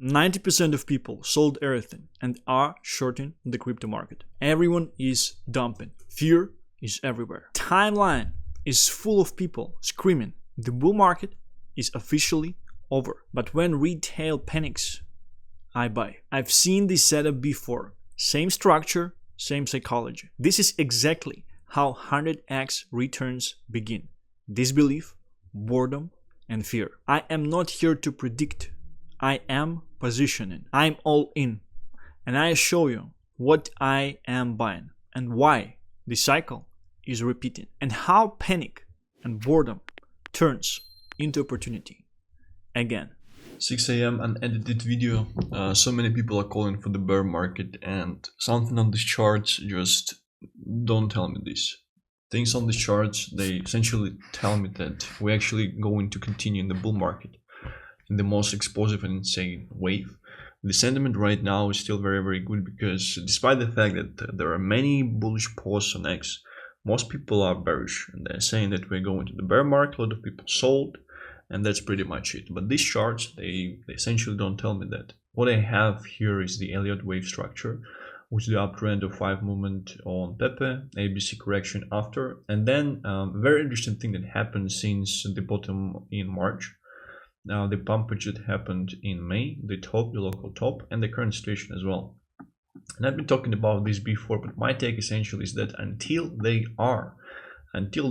90% of people sold everything and are shorting the crypto market. Everyone is dumping. Fear is everywhere. Timeline is full of people screaming the bull market is officially over. But when retail panics, I buy. I've seen this setup before. Same structure, same psychology. This is exactly how 100x returns begin. Disbelief, boredom, and fear. I am not here to predict. I am positioning. I'm all in. And I show you what I am buying and why the cycle is repeating and how panic and boredom turns into opportunity again. 6 a.m. unedited video. So many people are calling for the bear market, and something on these charts just don't tell me this. Things on these charts, they essentially tell me that we're actually going to continue in the bull market in the most explosive and insane wave. The sentiment right now is still very, very good, because despite the fact that there are many bullish posts on X, most people are bearish and they're saying that we're going to the bear market. A lot of people sold, and that's pretty much it. But these charts, they essentially don't tell me that. What I have here is the Elliott Wave structure, with the uptrend of 5 movement on Pepe, ABC correction after, and then a very interesting thing that happened since the bottom in March. Now the pump that happened in May, the top, the local top, and the current situation as well. And I've been talking about this before, but my take essentially is that until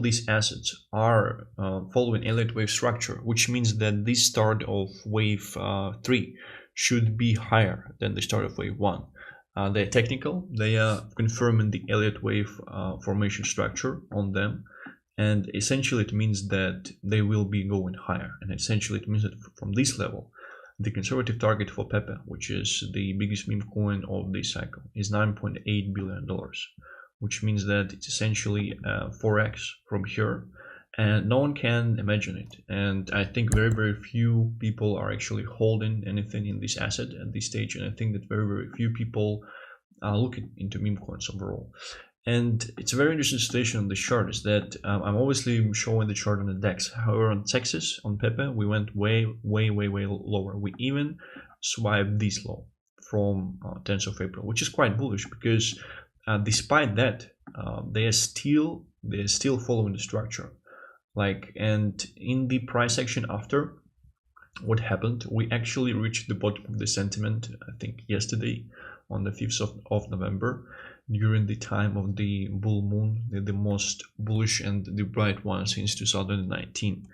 these assets are following Elliott Wave structure, which means that this start of wave 3 should be higher than the start of wave 1. They're technical, they are confirming the Elliott Wave formation structure on them, and essentially it means that they will be going higher, and essentially it means that from this level, the conservative target for Pepe, which is the biggest meme coin of this cycle, is $9.8 billion, which means that it's essentially 4x from here, and no one can imagine it. And I think very, very few people are actually holding anything in this asset at this stage, and I think that very, very few people are looking into meme coins overall. And it's a very interesting situation on the chart is that I'm obviously showing the chart on the DEX. However, on Texas, on Pepe, we went way lower. We even swiped this low from 10th of April, which is quite bullish, because despite that, they are still following the structure. And in the price action after, what happened? We actually reached the bottom of the sentiment, I think yesterday, on the 5th of November, during the time of the bull moon, the most bullish and the bright one since 2019.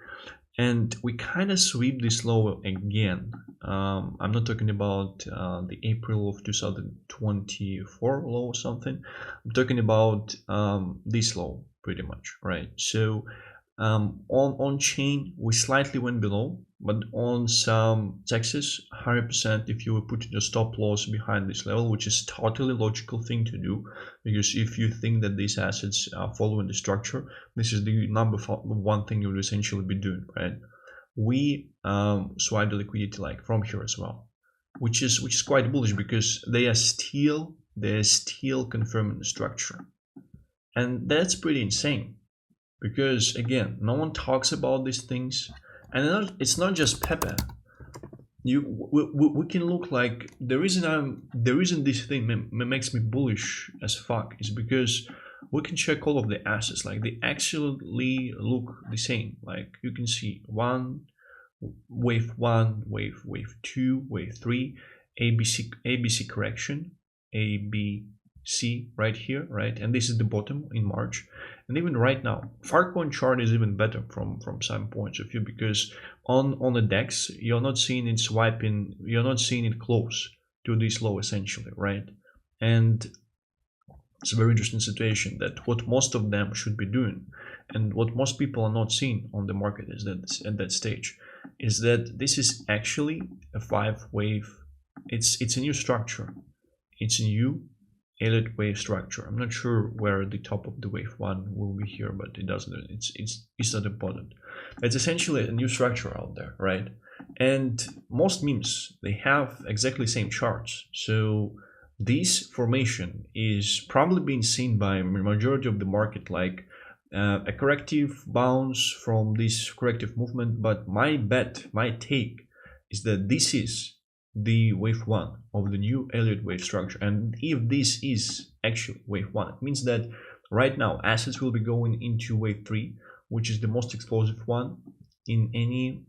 And we kind of sweep this low again. I'm not talking about the April of 2024 low or something. I'm talking about this low pretty much, right? So on chain, we slightly went below, but on some Texas, 100% if you were putting your stop loss behind this level, which is totally logical thing to do, because if you think that these assets are following the structure, this is the number one thing you would essentially be doing, right? We swipe the liquidity from here as well, which is quite bullish, because they are still confirming the structure, and that's pretty insane. Because again, no one talks about these things, and it's not just Pepe. We can look like the reason this thing makes me bullish as fuck is because we can check all of the assets. They actually look the same. You can see wave 1, wave 2, wave 3, ABC correction, ABC right here, right? And this is the bottom in March. And even right now, Farcoin chart is even better from some points of view, because on the DEX, you're not seeing it swiping, you're not seeing it close to this low essentially, right? And it's a very interesting situation that what most of them should be doing, and what most people are not seeing on the market is that at that stage, is that this is actually a 5-wave. It's a new structure. It's a new Elliott Wave structure. I'm not sure where the top of the wave 1 will be here, but it doesn't. It's not important. It's essentially a new structure out there, right? And most memes, they have exactly the same charts. So this formation is probably being seen by a majority of the market like a corrective bounce from this corrective movement. But my bet, my take is that this is the wave 1 of the new Elliott wave structure. And if this is actually wave 1, it means that right now assets will be going into wave 3, which is the most explosive one in any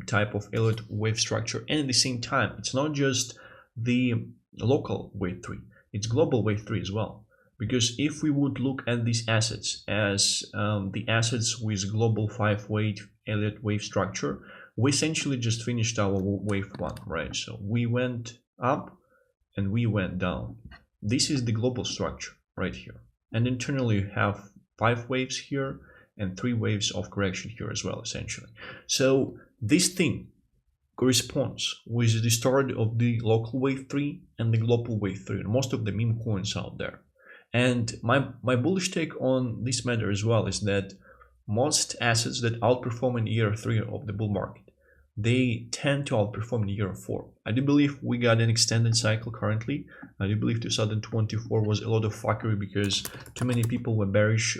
type of Elliott wave structure. And at the same time, it's not just the local wave 3, it's global wave 3 as well. Because if we would look at these assets as the assets with global 5-wave Elliott wave structure, we essentially just finished our wave 1, right? So we went up and we went down. This is the global structure right here. And internally you have 5 waves here and 3 waves of correction here as well, essentially. So this thing corresponds with the start of the local wave 3 and the global wave 3, and most of the meme coins out there. And my bullish take on this matter as well is that most assets that outperform in year 3 of the bull market, they tend to outperform in year 4. I do believe we got an extended cycle currently. I do believe 2024 was a lot of fuckery because too many people were bullish,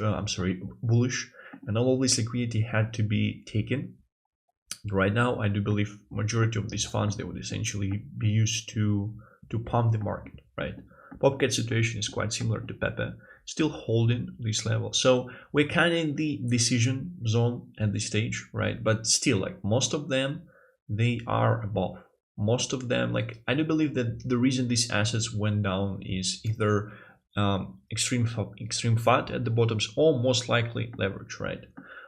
and all of this liquidity had to be taken. Right now, I do believe majority of these funds, they would essentially be used to pump the market, right? Popcat situation is quite similar to Pepe, still holding this level. So we're kind of in the decision zone at this stage, right? But still, like most of them, they are above. Most of them, like I do believe that the reason these assets went down is either extreme fat at the bottoms or most likely leverage, right?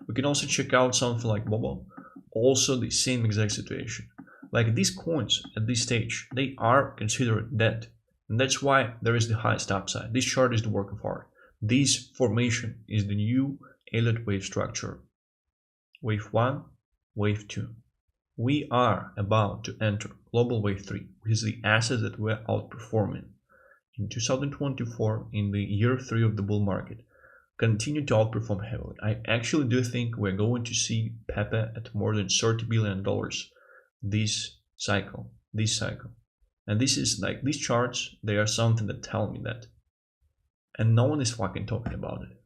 We can also check out something like Bobo, also the same exact situation. Like these coins at this stage, they are considered dead. And that's why there is the highest upside. This chart is the work of art. This formation is the new Elliott wave structure. Wave 1, wave 2. We are about to enter global wave 3, which is the assets that were outperforming in 2024 in the year 3 of the bull market. Continue to outperform heavily. I actually do think we're going to see Pepe at more than $30 billion this cycle. And this is like, these charts, they are something that tell me that. And no one is fucking talking about it.